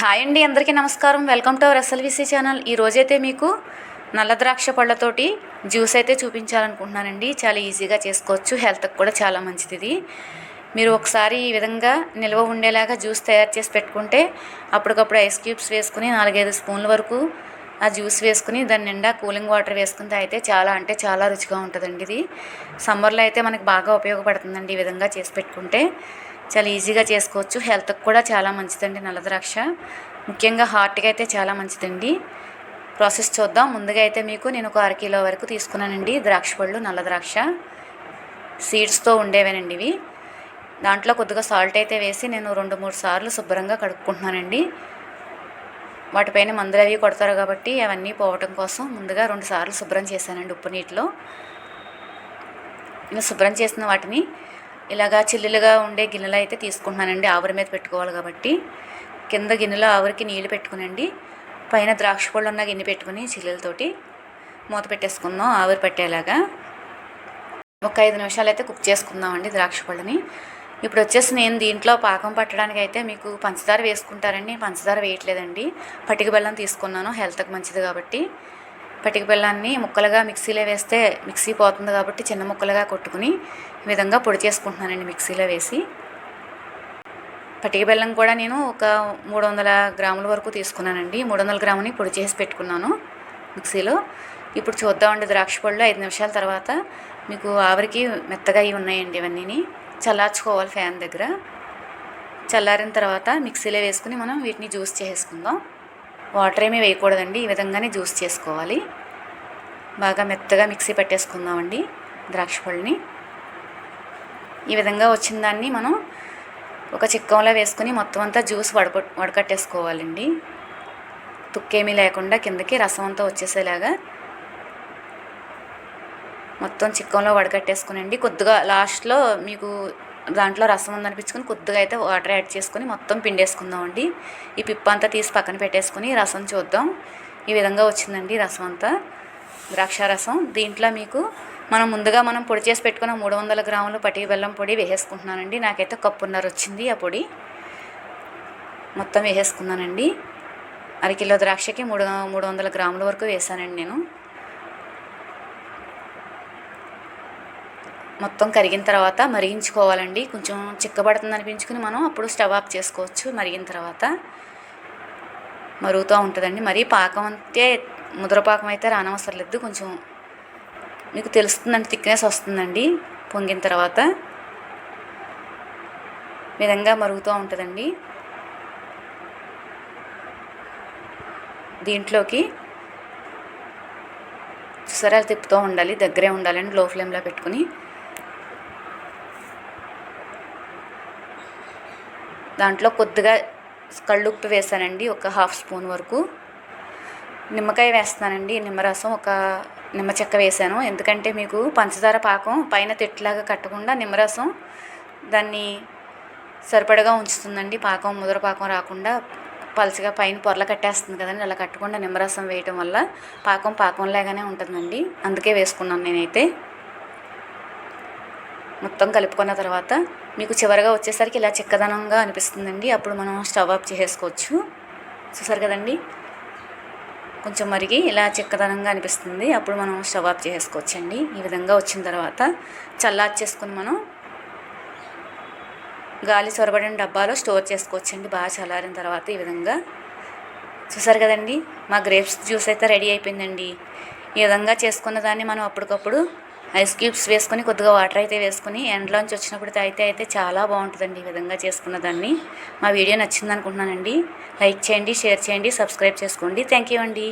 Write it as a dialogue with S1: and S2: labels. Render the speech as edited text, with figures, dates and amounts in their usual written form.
S1: Hi అండి, అందరికీ నమస్కారం. Welcome to our SLVC channel. ఈరోజైతే మీకు నల్ల ద్రాక్ష పళ్ళతోటి జ్యూస్ అయితే చూపించాలనుకుంటున్నానండి. చాలా ఈజీగా చేసుకోవచ్చు, హెల్త్కి కూడా చాలా మంచిది ఇది. మీరు ఒకసారి ఈ విధంగా నిల్వ ఉండేలాగా జ్యూస్ తయారు చేసి పెట్టుకుంటే అప్పటికప్పుడు ఐస్ క్యూబ్స్ వేసుకుని 4-5 స్పూన్ల వరకు ఆ జ్యూస్ వేసుకుని దాని నిండా కూలింగ్ వాటర్ వేసుకుని తాగితే చాలా రుచిగా ఉంటుందండి. ఇది సమ్మర్లో అయితే మనకి బాగా ఉపయోగపడుతుందండి. ఈ విధంగా చేసి పెట్టుకుంటే చాలా ఈజీగా చేసుకోవచ్చు, హెల్త్కి కూడా చాలా మంచిదండి. నల్ల ద్రాక్ష ముఖ్యంగా హార్ట్కి అయితే చాలా మంచిదండి. ప్రాసెస్ చూద్దాం. ముందుగా అయితే మీకు నేను ఒక 1/2 కిలో వరకు తీసుకున్నానండి ద్రాక్ష పళ్ళు. నల్ల ద్రాక్ష సీడ్స్తో ఉండేవేనండి ఇవి. దాంట్లో కొద్దిగా సాల్ట్ అయితే వేసి నేను 2-3 సార్లు శుభ్రంగా కడుక్కుంటున్నానండి. వాటిపైన మందులు అవి కొడతారు కాబట్టి అవన్నీ పోవటం కోసం ముందుగా 2 సార్లు శుభ్రం చేశానండి ఉప్పు నీటిలో. ఇలా శుభ్రం చేసిన వాటిని ఇలాగా చిల్లులుగా ఉండే గిన్నెలు అయితే తీసుకుంటున్నానండి. ఆవిరి మీద పెట్టుకోవాలి కాబట్టి కింద గిన్నెలో ఆవిరికి నీళ్ళు పెట్టుకునండి, పైన ద్రాక్ష పళ్ళు ఉన్న గిన్నె పెట్టుకుని చిల్లులతోటి మూత పెట్టేసుకుందాం ఆవిరి పట్టేలాగా. ఒక 5 నిమిషాలు అయితే కుక్ చేసుకుందామండి ద్రాక్ష పళ్ళని. ఇప్పుడు వచ్చేసి నేను దీంట్లో పాకం పట్టడానికి అయితే మీకు పంచదార వేసుకుంటారండి. పంచదార వేయట్లేదండి, పటిక బెల్లం తీసుకున్నాను, హెల్త్కి మంచిది కాబట్టి. పటిక బెల్లాన్ని ముక్కలుగా మిక్సీలో వేస్తే మిక్సీ పోతుంది కాబట్టి చిన్న ముక్కలుగా కొట్టుకుని ఈ విధంగా పొడి చేసుకుంటున్నానండి మిక్సీలో వేసి. పటిక బెల్లం కూడా నేను ఒక 300 గ్రాముల వరకు తీసుకున్నానండి. 300 గ్రాముని పొడి చేసి పెట్టుకున్నాను మిక్సీలో. ఇప్పుడు చూద్దామండి ద్రాక్ష పళ్ళు 5 నిమిషాల తర్వాత మీకు ఆవిరికి మెత్తగా అవి ఉన్నాయండి. ఇవన్నీ చల్లార్చుకోవాలి ఫ్యాన్ దగ్గర. చల్లారిన తర్వాత మిక్సీలో వేసుకుని మనం వీటిని జ్యూస్ చేసుకుందాం. వాటర్ ఏమీ వేయకూడదండి, ఈ విధంగానే జ్యూస్ చేసుకోవాలి. బాగా మెత్తగా మిక్సీ పెట్టేసుకుందామండి ద్రాక్ష పళ్ళని. ఈ విధంగా వచ్చిన దాన్ని మనం ఒక చిక్కంలో వేసుకుని మొత్తం అంతా జ్యూస్ వడకట్టేసుకోవాలండి. తుక్కేమీ లేకుండా కిందకి రసం అంతా వచ్చేసేలాగా మొత్తం చిక్కంలో వడకట్టేసుకునండి. కొద్దిగా లాస్ట్లో మీకు దాంట్లో రసం ఉందనిపించుకొని కొద్దిగా అయితే వాటర్ యాడ్ చేసుకొని మొత్తం పిండేసుకుందామండి. ఈ పిప్ప అంతా తీసి పక్కన పెట్టేసుకుని రసం చూద్దాం. ఈ విధంగా వచ్చిందండి రసం అంతా, ద్రాక్ష రసం. దీంట్లో మీకు మనం పొడి చేసి పెట్టుకున్న 300 గ్రాములు పటిక బెల్లం పొడి వేసేసుకుంటున్నానండి. నాకైతే 1.5 కప్పు వచ్చింది ఆ పొడి. మొత్తం వేసేసుకున్నానండి. 1/2 కిలో ద్రాక్షకి 300 గ్రాముల వరకు వేసానండి నేను. మొత్తం కరిగిన తర్వాత మరిగించుకోవాలండి. కొంచెం చిక్కబడుతుంది అనిపించుకుని మనం అప్పుడు స్టవ్ ఆఫ్ చేసుకోవచ్చు. మరిగిన తర్వాత మరుగుతూ ఉంటుందండి. మరీ పాకం అంటే ముద్రపాకం అయితే రానవసరం లేదు, కొంచెం మీకు తెలుస్తుందండి, థిక్నెస్ వస్తుందండి పొంగిన తర్వాత. విధంగా మరుగుతూ ఉంటుందండి. దీంట్లోకి చూసారా తిప్పుతూ ఉండాలి, దగ్గరే ఉండాలండి, లో ఫ్లేమ్లో పెట్టుకుని. దాంట్లో కొద్దిగా కళ్ళుప్పు వేసానండి, ఒక 1/2 స్పూన్ వరకు. నిమ్మకాయ వేస్తానండి, నిమ్మరసం, ఒక నిమ్మ చెక్క వేసాను. ఎందుకంటే మీకు పంచదార పాకం పైన తెట్టులాగా కట్టకుండా నిమ్మరసం దాన్ని సరిపడగా ఉంచుతుందండి. పాకం ముద్ర పాకం రాకుండా పలుచగా పైన పొరలు కట్టేస్తుంది కదండి, అలా కట్టకుండా నిమ్మరసం వేయటం వల్ల పాకంలాగానే ఉంటుందండి. అందుకే వేసుకున్నాను నేనైతే. మొత్తం కలుపుకున్న తర్వాత మీకు చివరిగా వచ్చేసరికి ఇలా చిక్కదనంగా అనిపిస్తుందండి. అప్పుడు మనం స్టవ్ ఆఫ్ చేసేసుకోవచ్చు. చూసారు కదండి, కొంచెం మరిగి ఇలా చిక్కదనంగా అనిపిస్తుంది. అప్పుడు మనం స్టవ్ ఆఫ్ చేసేసుకోవచ్చండి. ఈ విధంగా వచ్చిన తర్వాత చల్లార్చేసుకుని మనం గాలి చొరబడిన డబ్బాలో స్టోర్ చేసుకోవచ్చండి. బాగా చల్లారిన తర్వాత ఈ విధంగా. చూసారు కదండి, మా గ్రేప్స్ జ్యూస్ అయితే రెడీ అయిపోయిందండి. ఈ విధంగా చేసుకున్న దాన్ని మనం అప్పటికప్పుడు ఐస్ క్యూబ్స్ వేసుకొని కొద్దిగా వాటర్ అయితే వేసుకొని ఎండలోంచి వచ్చినప్పుడు అయితే చాలా బాగుంటుందండి ఈ విధంగా చేసుకున్న దాన్ని. మా వీడియో నచ్చింది అనుకుంటున్నానండి. లైక్ చేయండి, షేర్ చేయండి, సబ్స్క్రైబ్ చేసుకోండి. థ్యాంక్ యూ అండి.